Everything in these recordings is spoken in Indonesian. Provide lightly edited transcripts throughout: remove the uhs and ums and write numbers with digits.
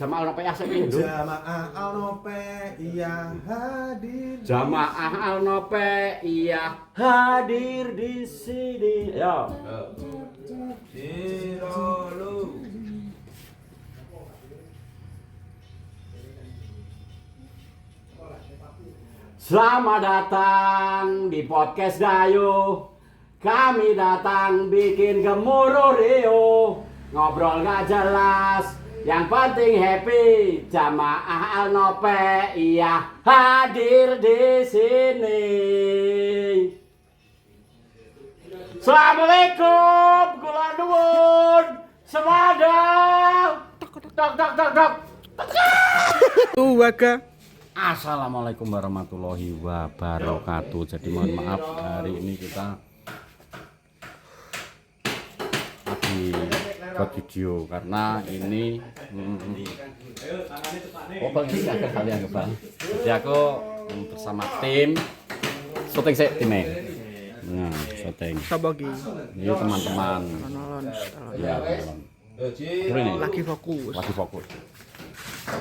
Jamaah Al-Nopeah sik piye, Nduk? Jamaah Al-Nopeah hadir. Jamaah Al-Nopeah hadir di sini. Yo. Dirolu. Selamat datang di podcast Dayu. Kami datang bikin gemuruh Rio. Ngobrol gak jelas, yang penting happy. Jamaah Al-Nopeah hadir di sini. Assalamualaikum, kula nuwun. Semadang. Dok. Waga. Assalamualaikum warahmatullahi wabarakatuh. Jadi mohon maaf hari ini kita lagi buat video karena ini ini agak kali yang kebal. Jadi aku bersama tim syuting sih timnya. Nah, syuting. Sabagi. Ini teman-teman. Ya, Lagi fokus. lagi fokus.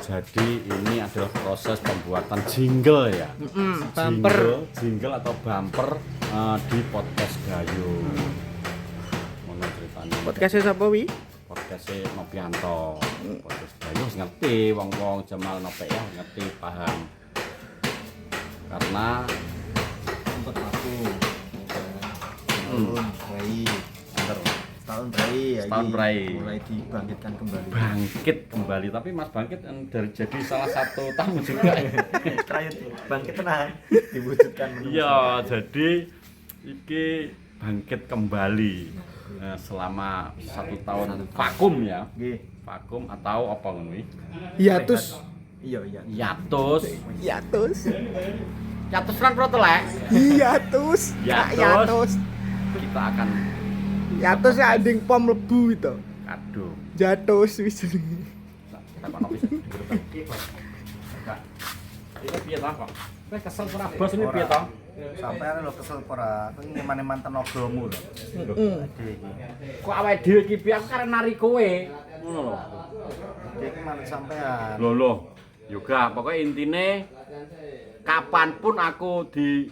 Jadi ini adalah proses pembuatan jingle ya. Bumper. Jingle atau bumper di podcast Gayo. Mana ceritanya? Podcastnya siapa wi? Podcastnya Nopianto. Podcast Gayo ngerti, wong-wong Jamal Nopeah ngerti, paham. Karena Sempat aku. Tahun Rai. Setahun Rai. Mulai dibangkitkan kembali. bangkit kembali, tapi Mas Bangkit dari jadi salah satu tamu juga. Terakhir bangkit tenang. Diwujudkan menunggu. Iya, jadi iki bangkit kembali selama 1 tahun vakum ya. Nggih. Vakum atau apa ngono iki? Hiatus. Iya. Hiatus. Hiatus. Hiatus lan protelek. Hiatus. Hiatus. Kita akan Hiatus ya ading pom lebu itu. aduh. Jatus wis jenenge. Takon opo sih? Ini piye ta kok? Kowe kesel ora bos ini piye ta? Sampai lo kesel ora, aku ngeman-eman tenagamu lho. Kok awake dhewe iki piye aku karep nari kowe. Ngono lho. Iki malah sampean. Lho. Yoga, pokoknya intine kapanpun aku di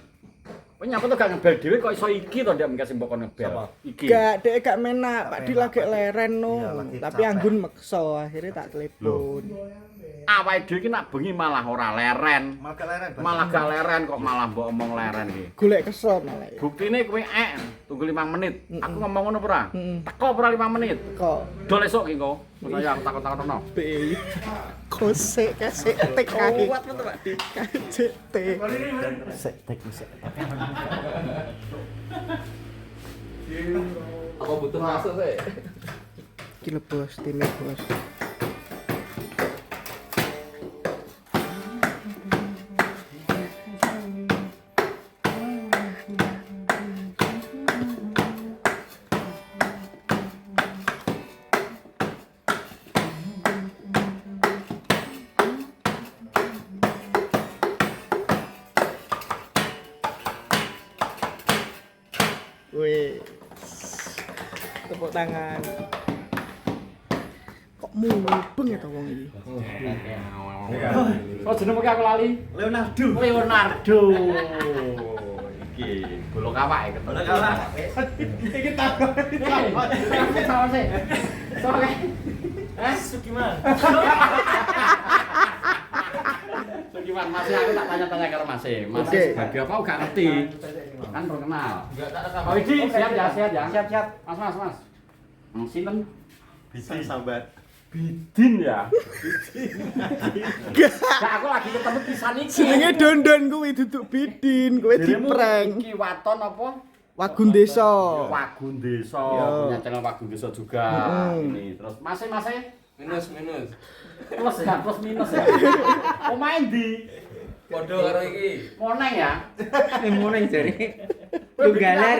aku tuh gak ngebel dhewe kok iso iki to ndak mengkasih mbok ngebel. Siapa? Iki. Gak dek gak menak, Pak Di lagi leren no. Iya, lagi Tapi capek. anggun meksa akhirnya tak telepon. Awake dhewe iki nak bengi malah ora leren. Malah keleren. Malah gak leren kok malah mbok omong leren iki. Golek kesel malah. Buktine kowe tunggu 5 menit. Aku ngomong ngono ora? Mm-mm. Teko ora 5 menit. Kok Dol esuk ki engko. Saya aku takon-takono. be kosek kasih tek kaki. Kuat betul Pak. Kasih tek. Sek tek. Apa butuh masuk sih? Kilo bos, timnya bos. Wih, tepuk tangan. Kok mubeng ya wong iki? Kok jenengmu ki aku lali? Leonardo. Iki golok awak ya ketemu. Golok awak. Iki takon. Iki sama sih. Soale. Sukiman. Sukiman masih aku tak tanya-tanya karo Mas. Mas Oke. sebagai apa gak ngerti. Kan baru kenal. Pak Widi siap ya. Siap. Mas. Sinten? Bisa sambat. Bidin ya. Gak aku lagi ketemu pisan iki. Jenenge Dondon kuwi duduk bidin, kowe diprank. Iki waton apa? Wagun desa. Wagun desa, Yo. punya channel Wagun desa juga. Ini terus Mas minus plus ya, plus minus ya. Omahe ndi? podo karo iki Moneng ya. moneng jare Tunggalan.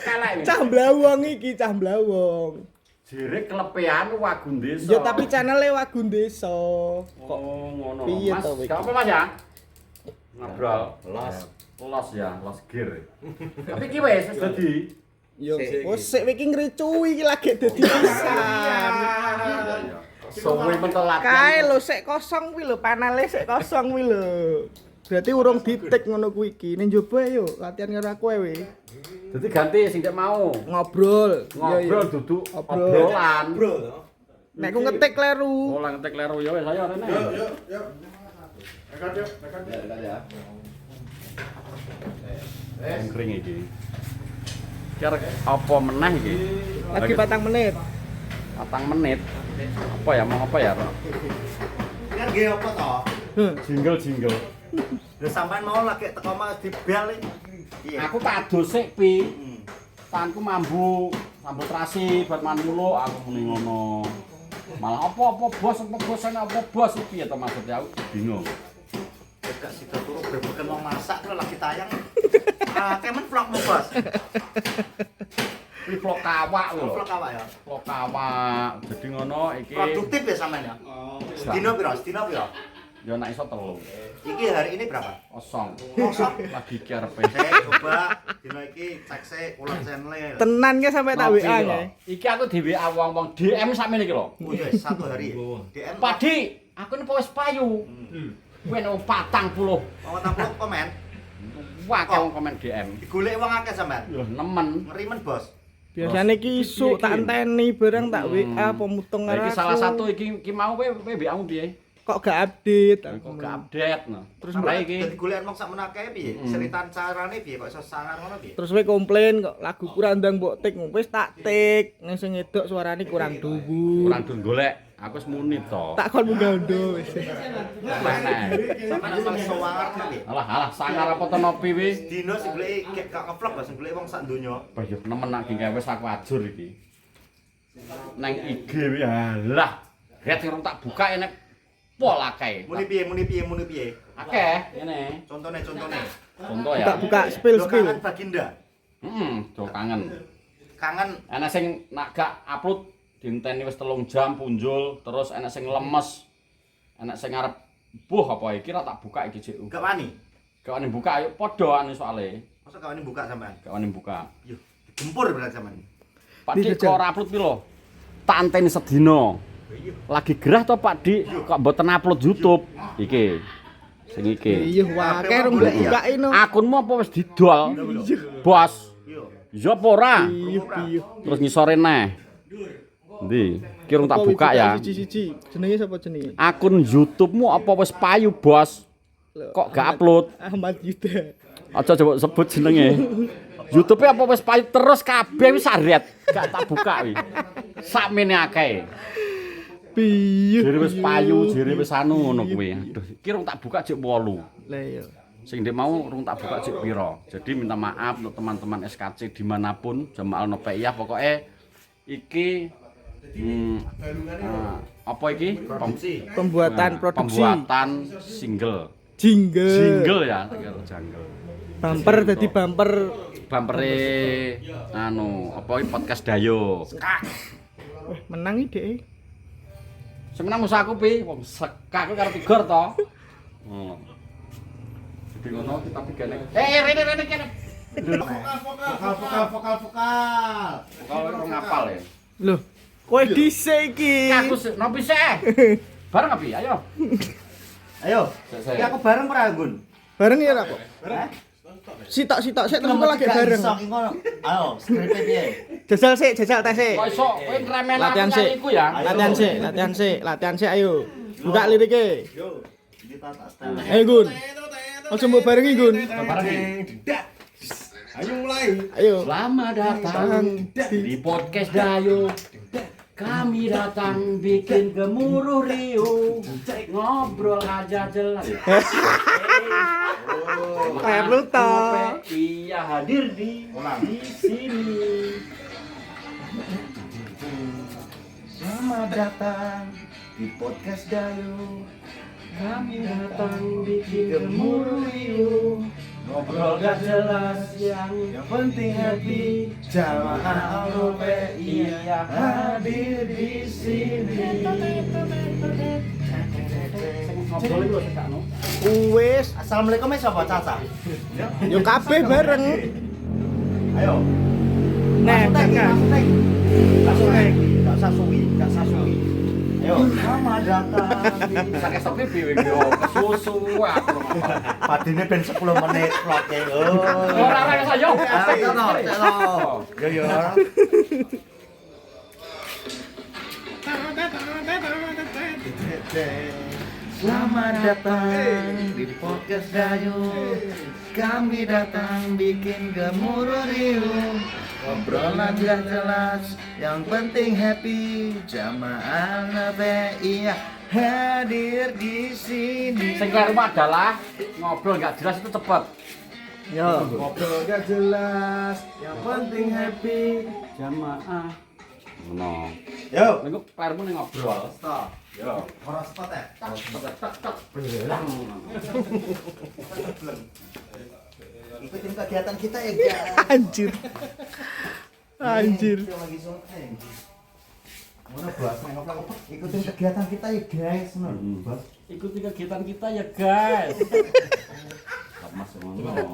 Kalek. Cah blawong iki, cah blawong. Jere kelepean Wagun desa. Ya tapi channele Wagun desa. Kok Oh, ngono. piye Mas, to iki? gak apa Mas ya? Ngobrol. Los ya, los gear. Tapi ki wis dadi. yo wis sik iki ngricuwi iki lagi dadi pisan. Suwe mentelat. Kae lho sik kosong kuwi lho, panele sik kosong kuwi lho. Berarti urung ditik ngono kuwi iki. Ning njaba yo latihan karo aku ae we. Dadi ganti sing cek mau. Ngobrol. Ngobrol duduk Ngobrol. obrolan. Nek ku ngetik kleru. Oh, lah ngetik kleru ya wis ayo rene. Kering iki. Kira apa meneh iki? Lagi 4 menit. 4 menit. Apa ya mau apa ya? Kan nggih apa to? Jingle. Lho sampean mau lagi teko mah dibel iki. Iya. Aku tak adus sik pi. Tanganku mambu terasi buat manulo aku muni ngono. Malah apa bos apa bos piye to maksudnya aku bingung. Gak sida turu bebeken wong masak lho lagi tayang. Ah, kemen vlog mu, Bos. Iki vlog kawak lho. Vlog apa ya? Vlog kawak. Jadi ngono iki Produktif ya sampean ya? Sedino piro? Sedino piro? ya nek iso 3. Iki hari ini berapa? Kosong. Kosong. Lagi kiarepe. Saya coba dino iki cek sik ulang channel. Tenan ke sampe tak WA ya. Iki aku di WA wong-wong DM sakmene iki lho. Oh iya, 1 hari. DM. Padi, aku ini wis payu. Kowe nang 40. Oh, tampuk komen. Wah, wong komen DM. Digoleki wong akeh sampean. Lho, nemen. Ngerimen, Bos. Biasane ki isuk tak enteni bareng tak WA pemutung karo Iki aku. salah satu iki mau kowe WA-mu piye? Kok gak update? Kok gak update no. Terus Lah iki Dadi goleki wong sak menake piye? Seritan carane piye kok iso sangar ngono piye? Terus kowe komplain kok lagu kurang ndang mbok tik, wis tak tik. Ning sing ngedok suarane kurang dhuwur. kurang dun golek. Aku wis muni to. Tak kon munggah ndo wis. Nah. Sampeyan asal sowangar piye? Alah, sangar apa to nopi wis. Dino sing goleki gak ngevlog, Bos, sing goleki wong sak donya. Bah yo nemen nak gengke wis aku ajur iki. Nang IG wi alah. Ret sing tak buka enek pol akeh. Muni piye? Akeh ngene. Contone. Contoh ya. Tak buka spill. Kangen Baginda. Do kangen. Kangen Ana sing nak gak upload dinteni wis 3 jam punjul, terus ana sing lemes. Ana sing arep apa iki ra tak buka iki cek. gak wani. Gak wani buka ayo padha ane soalé. Masa gak wani buka sampean? Gak wani buka. Yo, digempur berarti sampean. Pak Dik kok ora upload pi lho. Tak anteni sedina. Lagi gerah to Pak Dik kok mboten upload YouTube iki. Sing iki. Iya wae rung buka ino. Akunmu apa wis didol? Bos. Yo. Ya apa ora? Iya. Terus ngisore neh. Ndi? Ki rung tak buka ya. Siji-siji. Jenenge sapa jenenge? Akun YouTube-mu apa wis payu, Bos? Kok gak upload? Ahmad Yuda. Aja coba sebut jenenge. YouTube-e apa wis payu terus kabeh wis saret. Gak tak buka wi. Sakmene akeh. Piye? Jere wis payu, jere wis anu ngono kuwi. Aduh, iki rung tak buka jek 8. Lah iya. Sing ndek mau rung tak buka jek pira. Jadi minta maaf untuk teman-teman SKC dimanapun, Jamaah Nopeiyah pokoke iki apa iki? Pembuatan produksi. Pembuatan single. Jingle Ya, karo jingle. bumper dadi bumper. Bumpere anu, apa iki podcast Dayo. Wah, menang iki dhek. Sing menang musuhku pi, wong sekak karo Tigor to. Ngono. Jadi ngono kita bigane. Rene kene. Vokal. Kalau ora ngapal ya. Loh, kowe dhisik iki. Aku nopi sih. Bareng api, ayo. Ayo. Iki aku bareng ora, Gun? Bareng ya ra kok? Hah? Sitok sik terus kok lagi bareng. Ayo, skripnya piye? Jajal tes sik. Kok iso kowe ngremen Latihan aku sik. iku ya. Latihan sik ayo. Buka lirike. Yo, kita tak setel. Ayo Gun. Ojo mbok barengi Gun. Ayo mulai. Ayo. Selamat datang di podcast Dayo. Kami datang bikin gemuruh riuh, ngobrol aja jelas. Kayak Pluto. Iya hadir di sini. Selamat datang di podcast Dayo. Kami datang bikin gemuruh riuh, ngobrol gak jelas yang penting happy. Jamaah Nopeiyah hadir di sini. Ngobrol itu sekakno. Wis, Assalamualaikum sapa Caca? yo kabeh bareng. Ayo. Nah, Masuk kan. Gak usah suwi. Yo, selamat datang di Sakit sok pipi yo kesusu aku. padine ben 10 menit vlog-e. Oh. Ora ora sayo. Yo yo. Selamat datang di podcast Dayu. Kami datang bikin gemuruh riuh. Obrolan gak jelas, yang penting happy. Jamaah NPI hadir di sini. Sing kleru adalah ngobrol enggak jelas itu cepet. Yo. Ngobrol gak jelas, yang penting happy. Jamaah. Ngono. Yo, Niku klerumu ning ngobrol. stop. Yo. Ora spot ya. Tak. Belang. Ikutin kegiatan kita ya, guys. Anjir. Anjir. Kita lagi syuting. Mana bos, ikutin kegiatan kita ya, guys. Bos. Ikuti kegiatan kita ya, guys. Mas ngono.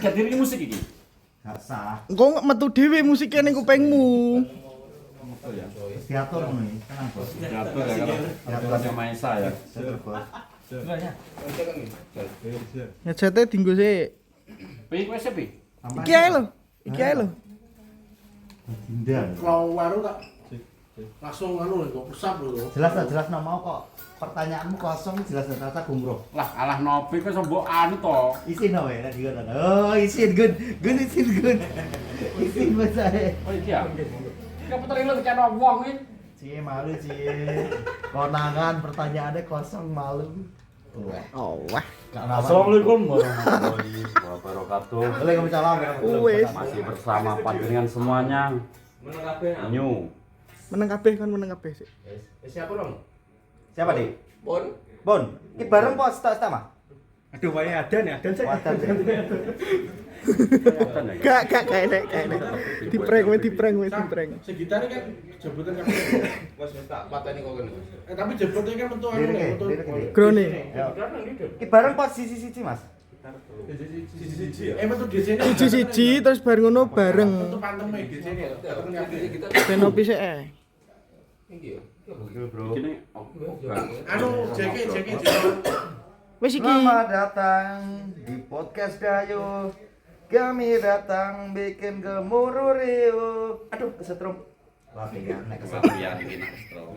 Kegiatan ini musik iki. Gak sah. Engko metu dhewe musiknya ning kupingmu. Terus diatur ngono iki. Tenang, Bos. Diatur ya kalau diatur Maesa ya. Diatur, Bos. Ngejete dinggo sik. Pi kowe sepi? Iki ae lho. Iki ae lho. Dinda. Kalau waru tak langsung anu lho, pusat lho. Jelas mau kok. Pertanyaanmu kosong jelas ternyata gumroh. Lah alah nopi kowe mbok anu to. Isin no ya, tadi kan. Oh, isin gun. Isin gun. Isin buat saya. Oh iki ya. Iki puter lu tekan wong iki. Cie malu cie. Konangan pertanyaannya kosong malu. Oh, wah. Assalamualaikum warahmatullahi wabarakatuh. Waalaikumsalam. Wes. Masih bersama panjenengan semuanya. Meneng kabeh. New. Meneng kabeh kan meneng kabeh sik. Siapa dong? Siapa di? Bon. Bon. Ki bareng pos tak sama. Aduh, wae adan ya, adan saya. Wadah. Gak enek. Diprank wis. Segitar kan jabatan kan. Wes tak pateni kok kene. Tapi jabatan kan metu anu Lirik, metu. lirik. Grone. Ki bareng pos sisi-sisi, Mas. Metu di sini. Siji-siji terus bar ngono bareng. Metu panteme di sini. Kita Benopi sik ae. iki ya. Bro. Gini, Anu jeke. Wis iki. Selamat datang di podcast Dayu. Kami datang bikin gemuruh riuh. Aduh, kesetrum. Latihan nek kesetrum. kesapian iki nak stro.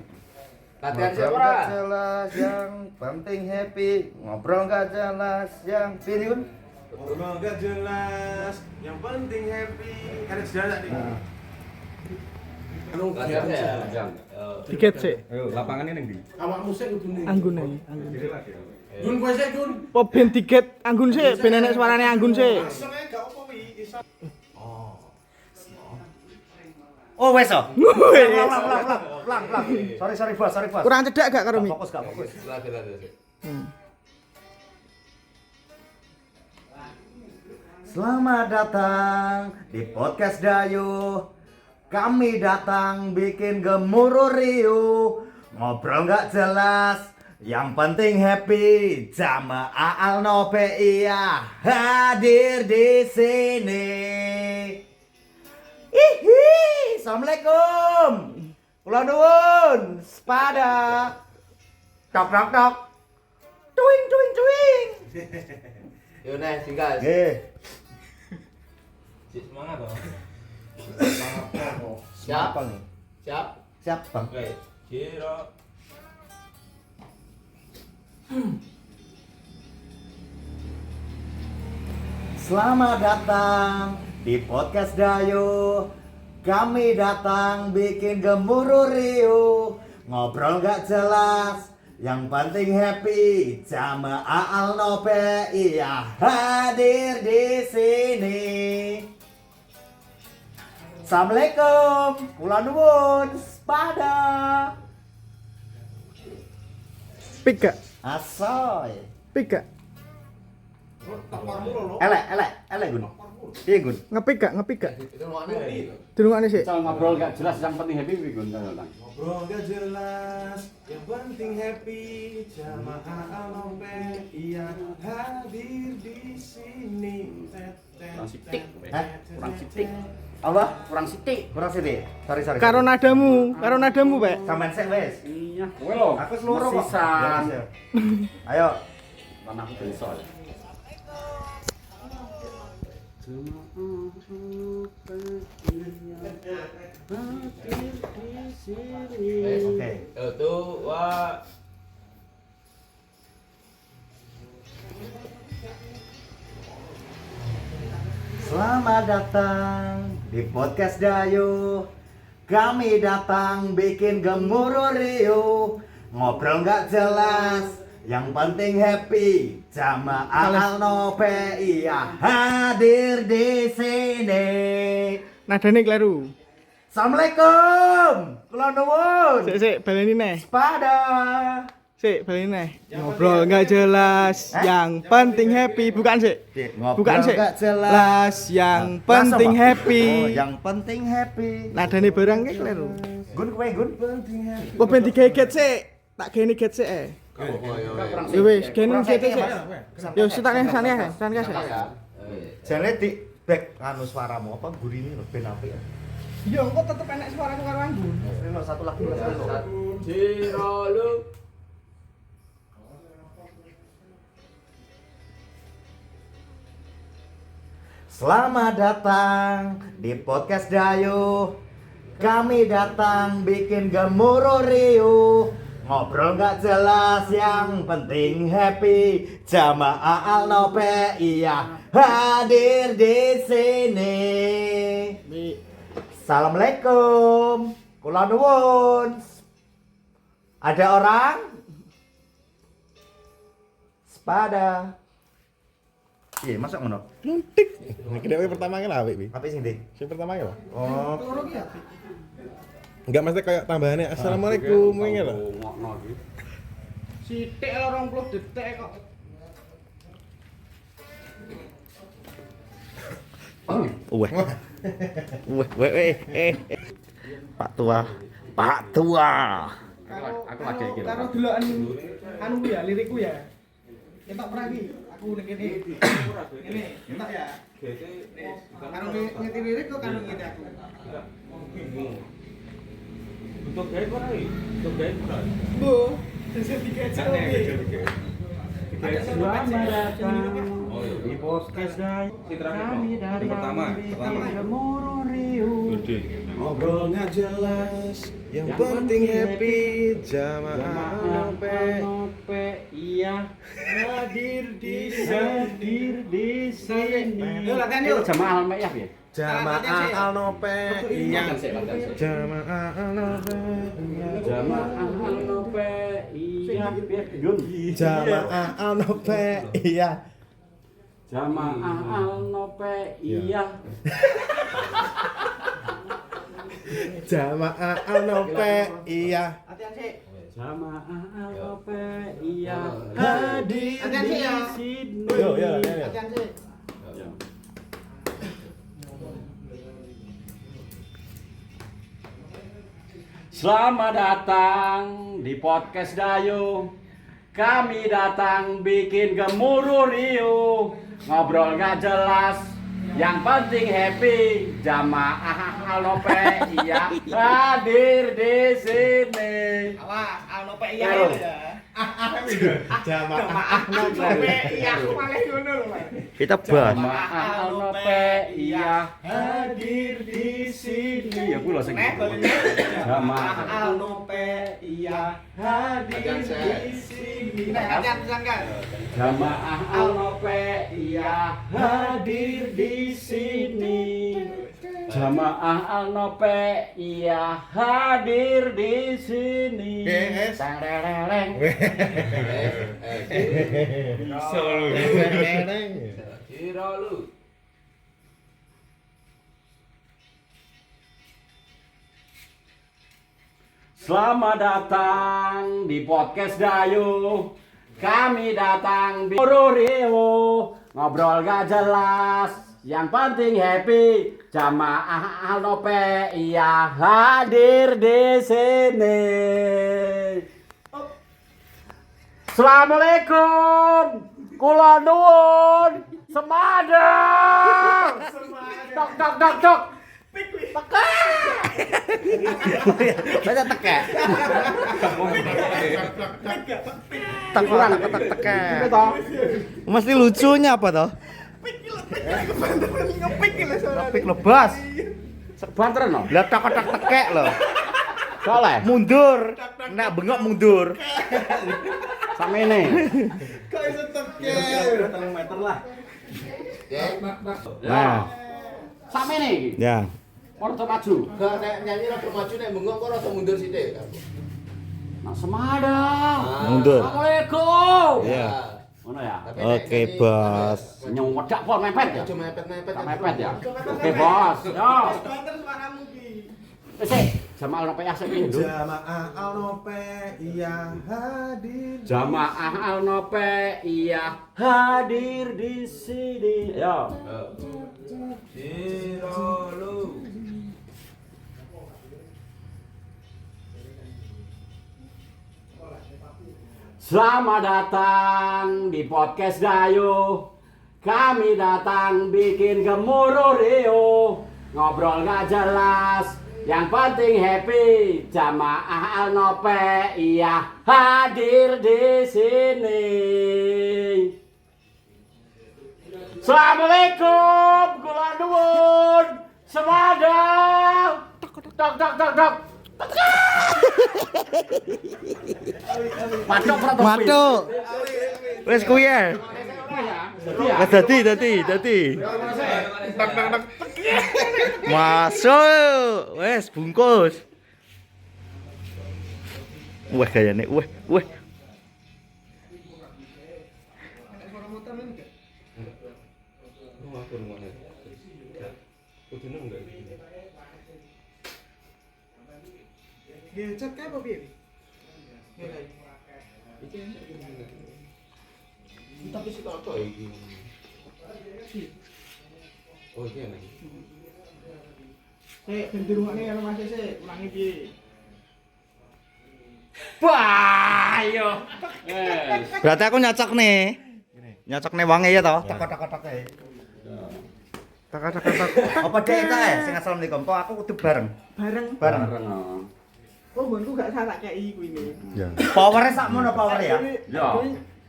Latihan siapa Ngobrol ora? gak jelas, yang penting happy. Ngobrol gak jelas, yang pilihan. Ngobrol enggak jelas, yang penting happy. Kan sudah nih. Anu Latihan ya. Jangan. Tiket sik. Ayo, lapangannya ning ndi? Awakmu sik kudune. Anggune. Gun kowe sik, Gun. Po ben tiket anggun sik, ben enek suarane anggun sik. Langsung ae gak apa wi iso. Oh, wes oh. Wes. Pelang. Sorry bos. Kurang cedak gak karo Mi? Gak fokus. Latihan. Selamat datang di podcast Dayu. Kami datang bikin gemuruh riuh. Ngobrol gak jelas, yang penting happy. Jamaah Al-Nopeiyah hadir di sini. Hihi, assalamualaikum. Kula nuwun, sepada. Tok. Cuing. Yo nih, singkat. Nggih. Semangat dong. Siap, Bang. Siap. Siap, Bang. Oke. Kira. Selamat datang di podcast Dayu. Kami datang bikin gemuruh riuh. Ngobrol gak jelas, yang penting happy. Jamaah Al-Nopeiyah hadir di sini. Assalamualaikum. Kula nuwun, sepada. Pik gak? Asoy. Pik gak? Elek Gun. Piye Gun? Ngepik gak? Itu mana? Dirungokne sik. Soal ngobrol gak jelas yang penting happy kuwi Gun. Ngobrol gak jelas, yang penting happy. Jamaah Al-Nopeiyah hadir di sini. Kurang sitik. Hah? Kurang sitik. Apa? kurang sithik. Kurang sithik. Sorry. Karo nadamu, Pak. Sampean sik wis. Iya, kowe lho. Aku seluruh kok. Sisan. Ya, Mas, ya. Ayo. Lan aku iso. Oke. Itu wah. Selamat datang di podcast Dayo. Kami datang bikin gemuruh riuh, ngobrol nggak jelas, yang penting happy. Jamaah Al-Nope iya hadir di sini. Nadane kleru. Assalamualaikum. Kula nuwun. Sik, baleni neh. Pada. Sik, baleni neh. Ngobrol enggak jelas, yang penting happy. Bukan sik. Bukan sik. Nggak jelas. Yang Nah, penting apa? happy. Oh, yang penting happy. Nadane barang ki kleru. Gun kowe gun. Penting happy. Kok ben digeget sik. Tak gene get sik ae. Ya wis, gene get sik. Yo sitakne sane ae, sane sik. Jane di back anu suaramu apa gurine lho ben apik. Yo engko tetep enek suaraku karo Anggun. Rino satu lagi Mas Rino. Jiralu. Selamat datang di podcast Dayo. Kami datang bikin gemuruh riuh, ngobrol nggak jelas, yang penting happy. Jamaah Al-Nope iya hadir di sini. Assalamualaikum. Kula nuwun. Ada orang? Sepada. Iya, masa ngono? Muntik. Kedewé pertama ki apik pi. Apa sing ndi? Sing pertama ki lho. Oh, Enggak mesti kayak tambahannya assalamualaikum ngene lho. Ngokno iki. Sithik 20 detik kok. Pak Tua. Pak Tua. Aku lagi iki lho. Karo delokan anu ku ya, lirikku ya. Ketok pernah iki, aku ning kene. Ngene, ketok ya. Karo ngerti lirik kok karo ngene aku. Untuk gawe ora iki? Untuk gawe ora. Bu, sesuk dikecek iki. Selamat datang Oh iya. di podcast Dayo. Kami dari Pertama. gemuruh riuh. Ngobrol nggak jelas, yang penting happy. Jamaah Al-Nope iya Hadir di sini. Yuk, latihan yuk. Jamaah Al-Nope ya. Jamaah Al-Nope iya. Latihan sih, latihan sih. Jamaah Al-Nope iya. Jamaah Al-Nope iya. Gun. Jamaah Al-Nope iya. Jamaah Al-Nope iya. Jamaah Al-Nope iya. Latihan sih. Jamaah Al-Nope iya. Hadir Latihan sih ya. sini. Yo, yo. Latihan sih. Selamat datang di podcast Dayo. Kami datang bikin gemuruh riuh, ngobrol gak jelas, yang penting happy. Jamaah Al-Nope iya hadir di sini. Awak Al-Nope iya Yo. ya. Jamaah Al-Nope iya aku malah ngono lho, Mas. Kita Jamaah Al-Nope iya hadir di sini. Ya kuwi lho sing. Jamaah Al-Nope iya hadir di sini. Latihan pisan kan. Jamaah Al-Nope iya hadir di sini. Jamaah Al-Nope iya hadir di sini. Yes. Tang-reng-reng. Bisa lu. Jiralu. Selamat datang di podcast Dayo. Kami datang di Riuh, ngobrol gak jelas, yang penting happy. Jamaah Al-Nope iya hadir di sini. Assalamualaikum. Kula nuwun. Semadang. Tok tok tok tok. Baca tekek. Kurang tekek. Mesti lucunya apa toh? Ngepik lebas. Banter no. Lah tak tekek loh. Soleh. Mundur. Nek bengok mundur. Sama ini. Kok iso tekek? 3 meter lah. Nah, Sama ini. ya. Porto maju. Gak nek nyanyi rada maju nek bengok kok rada mundur sithik. Nah, semada. Mundur. Assalamualaikum. Iya. Ngono ya. Oke, Bos. Senyum wedak pol mepet ya. Cuma mepet-mepet. Tak mepet ya. Oke, Bos. Yo. Banter suaramu ki. Sik, Jamal nopo ya sik iki, Nduk. Jamaah Al-Nope iya hadir. Jamaah Al-Nope iya hadir di sini. Yo. Siralu. Selamat datang di podcast Dayo. Kami datang bikin gemuruh Rio. Ngobrol gak jelas, yang penting happy. Jamaah Al-Nope iya hadir di sini. Assalamualaikum, kula nuwun. Semadang. Tok. Matuk pra topi. Matuk. Wes kuwi ya. Wes dadi. Masuk. Wes bungkus. Wah gayane, wah. Gecet kae apa piye? Tapi sik kok iki. Oh iya nih. Ben dirungokne karo Mas sik, ulangi piye? Wah, yo. Berarti aku nyocok nih. Nyocok nih wangi ya toh. Tok. Apa dek ta ya? Sing assalamualaikum. Kok aku kudu bareng. Bareng. Oh, nggonku gak salah kei kuwi ne. Ya. Powernya sakmono power ya. Ya.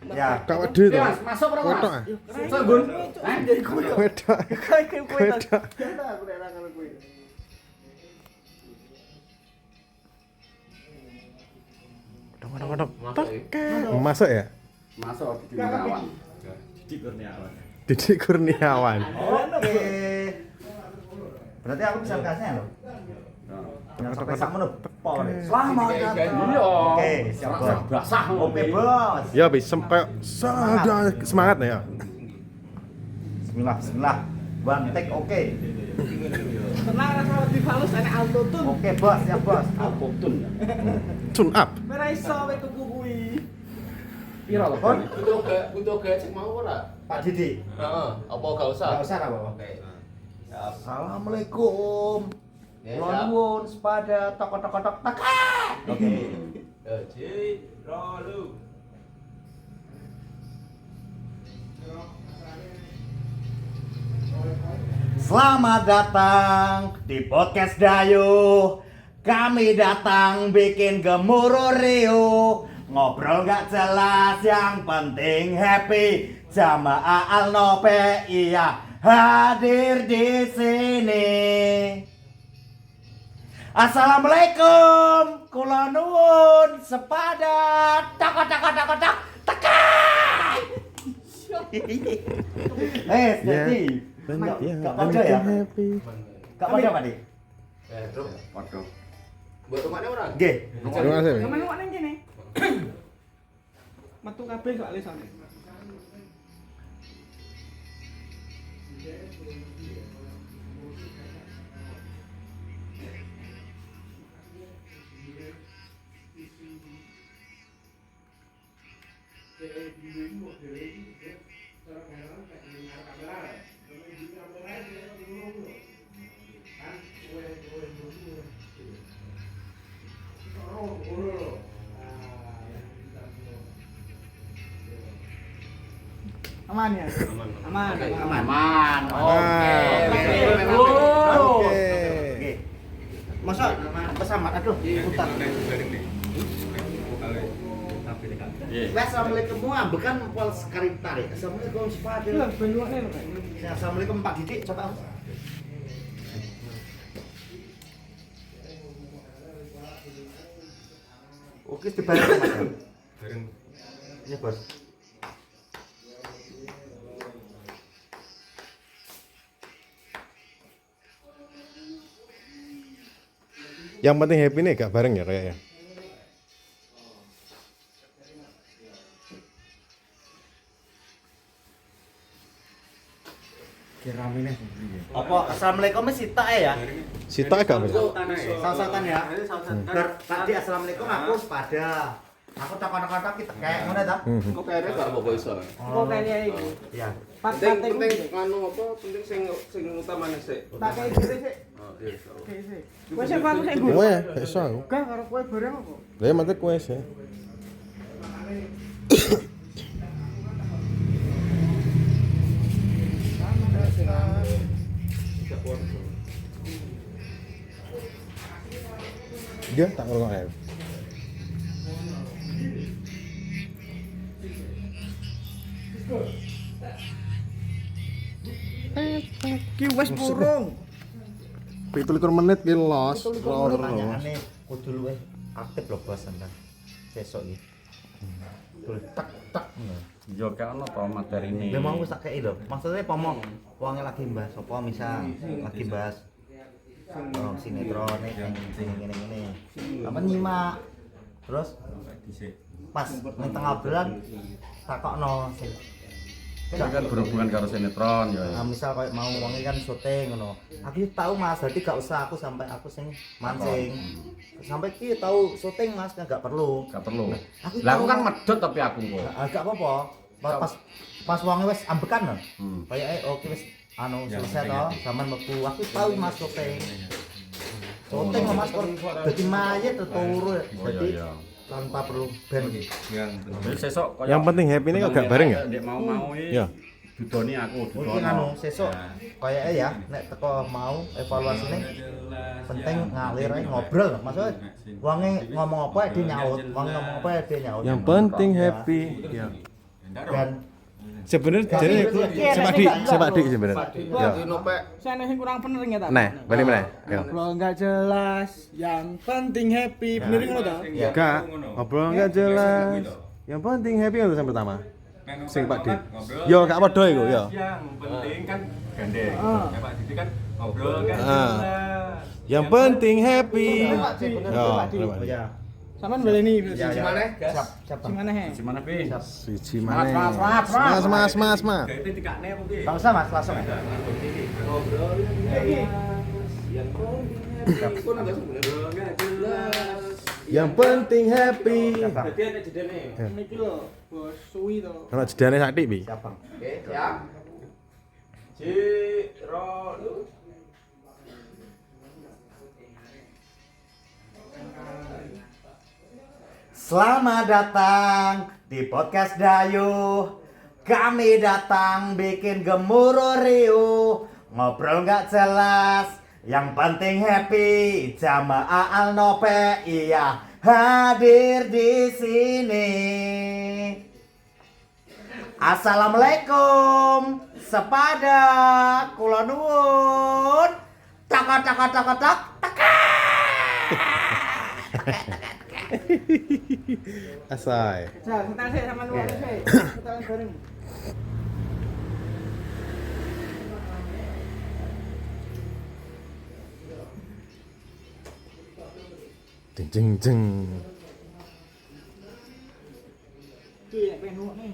Ya. Kak wedi to. Mas, masuk pra Foto Mas? ah. Sok, Gun. Wedok. Wedok. Aku nek ra karo kuwi. Kodok. Masuk ya? Masuk di Gunawan. Didik Kurniawan. Oke. Berarti aku bisa kasihnya loh. Nyocok sakmono power. Selamat datang. Iya. Oke, siap bos. Basah Oke bos. Ya bis sampai semangat ya. Bismillah. One take oke. Tenang rasa di halus ana auto tune. Oke bos, siap bos. Alpotun. Tune up. Ora iso wae tuku kuwi. Piro to? Kon, Butuh gecek mau ora? Pak Didi. Heeh, apa gak usah? Enggak usah apa. Oke. Assalamualaikum. Ya, Kula siap. nuwun sepada tok. Oke. Siralu. Selamat datang di podcast Dayo. Kami datang bikin gemuruh Rio. Ngobrol gak jelas, yang penting happy. Jamaah Al-Nope iya hadir di sini. Assalamualaikum, kula nuwun sepada tok. Jadi Gak pada ya? Happy. Gak pada Pak Di? Truk. Waduh. Buat rumahnya orang? Nggih. Terima kasih. Sampeyan kok nang kene. Metu kabeh soalé soalé. Aman ya? Aman. Aman. Oke. Oke. Oke. Oke. Masa kesamat aduh putar. Wes assalamualaikum bukan pol sekarang tarik. Assalamualaikum sepatu. Lah banyuane lho. Assalamualaikum Pak Didik coba. Oke, dibayar Mas. Bareng. Iya, Bos. Yang penting happy nih gak bareng ya kayaknya. Apa assalamualaikum sita ya? Sita gak bareng. Sausatan ya. Bar tadi assalamualaikum aku sepada. Aku takon-takon kita kayak ngono ta? Kok kayaknya gak apa-apa iso. Kok kayaknya iki. Iya. Penting nganu apa? Penting sing utamane sik. Tak kayak gitu sih. Oh, iya. iso. Wes aku sik nggo. Kowe ya, gak iso aku. Gak karo kowe bareng apa? Lah mate kowe sih. Dia tak ngerokok ya. Ki wes burung. 17 menit ki los. Pertanyaane kudu luwih aktif lho Bos sampean. Besok iki. Dul tak tak ngono. Yo gak ono to materine. Lah mau wis tak kei lho. Maksudnya pomo wonge lagi mbahas apa misal lagi bahas sinetron sing ngene-ngene. Apa nyimak. Terus pas ning tengah obrolan takokno sing Itu kan berhubungan karo sinetron ya. misal kayak mau wonge kan syuting ngono. Aku tahu Mas, berarti gak usah aku sampai aku sing mancing. Sampai ki tahu syuting Mas, gak perlu. Gak perlu. Aku Lah aku tahu, kan Mas. medhot tapi aku kok. Gak apa-apa. Pas wonge wis ambekan lho. Kayak oke wis selesai to, sampean metu. Aku tahu Mas syuting. Syuting Mas kok dadi mayit turu. Oh Jadi iya. tanpa perlu band. Jadi sesuk Yang penting happy ini kok gak bareng ya? Ndek mau Iya. dudoni aku, Mungkin dudono. sesuk kayaknya ya nek teko mau evaluasine penting ngalir ae ngobrol maksudnya wonge ngomong apa dia nyaut wonge ngomong apa dia nyaut Yang penting happy. Ya. dan Sebenarnya jadi sepak dik sebenarnya. Ya. Saya sing kurang bener ya ta. Nah, balik mana? Ya. Ngobrol nggak jelas, yang penting happy. Bener ngono ta? Gak, ngobrol nggak jelas. Yang penting happy untuk yang pertama. Sing Pak Dik. Yo gak padha iku yo. Yang penting kan gandeng. Ya Pak Didi kan ngobrol kan Ah. jelas. Yang penting happy. Pak Dik, bener Yo, Pak Dik. bener, Pak Dik. ya Sampean baleni berarti. ya Gimana? siap siap Sing mana he? Gimana, Pi? Siji Mas, mana? Mas. Gaite dikakne apa piye? enggak usah Mas langsung ya Ngobrol yang pun enggak sebenarnya jelas. Yang penting happy. Berarti ana jedene. Niki lho, Bos suwi to. Ono jedane sak dik, Pi. siap Bang Oke, siap. Lu. Selamat datang di podcast Dayu. Kami datang bikin gemuruh riuh, ngobrol nggak jelas, yang penting happy. Jamaah Al-Nope iya hadir di sini. Assalamualaikum, sepada kula nuwun. Tak. Asai. Nah, setel sik sama nuwun sik. Setel bareng. Jeng. Ki nek pengen nuwun nih.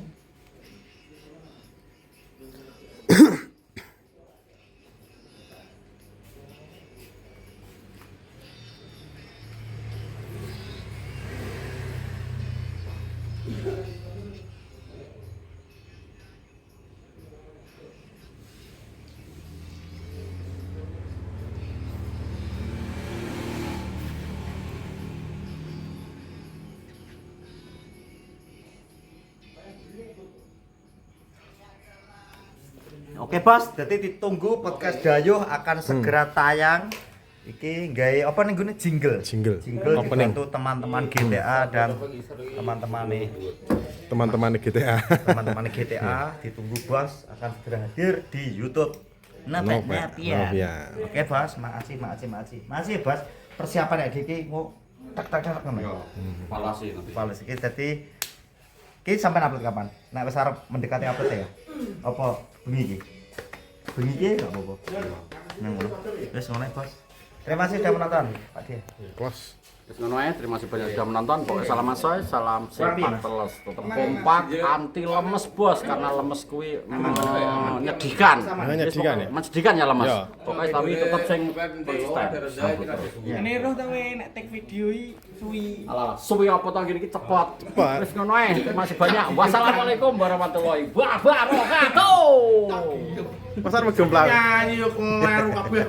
Oke Bos, jadi ditunggu podcast Dayu akan segera tayang Iki gawe apa nih gune jingle. Jingle. Jingle Opening. dibantu teman-teman GTA dan teman-teman GTA. teman-teman GTA ditunggu bos akan segera hadir di YouTube. Net ya. Oke bos, makasih bos. Persiapan ya iki mau tak ngono. Palasi nanti. Pales iki dadi iki sampai upload kapan? Nek wis arep mendekati upload ya. Apa bengi iki? Bengi iki enggak apa-apa. Nang ngono. Wis ngono bos. Terima kasih sudah menonton, Pak Dia. Kelas. Terus ngono ae, terima kasih banyak sudah menonton. Pokoknya salam asoy, salam sehat terus. Tetap kompak, anti lemes bos, karena lemes kuwi menyedihkan. Menyedihkan ya? Menyedihkan ya lemes. Ya. Pokoknya tapi tetap sing konsisten. Sambut terus. Ini roh ta we nek take video iki suwi. Alah, suwi apa to gini iki cepet. Cepet. Wis ngono ae, terima kasih banyak. Wassalamualaikum warahmatullahi wabarakatuh. Pasar megemplang. Nyanyi yo kleru kabeh.